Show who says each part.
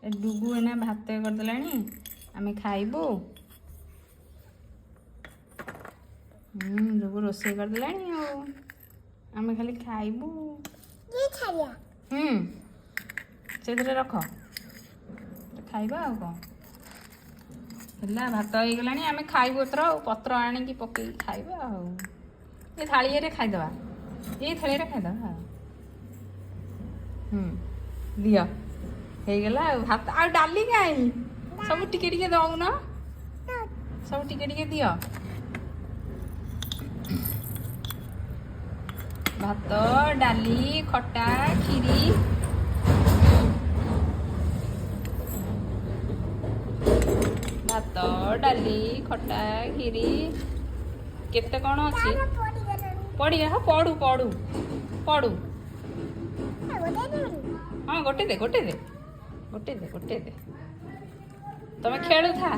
Speaker 1: डुगु एना भात करदेला आमे खाइबू। डुगु रोसे करदेला आमे खाली खाइबू। से रख खाइबा आ कौन है भात हो गला आमे खाइबू एतर पत्र आणिकी पकई खाइबा ये थाली रे खाइदबा ये थाली रे खाइदबा दिया हो गला भात आ डाली कहीं सब टिके टिके दउन सब टिके टिके दियो भात डाली खटा खीरी भात डाली खटा खीरी केते कौन अच्छी पड़ी हाँ पढ़ू पढ़ू पढ़ू हाँ गोटे दे गोटे दे गोटे दे गोटे दे तमें खेलु था।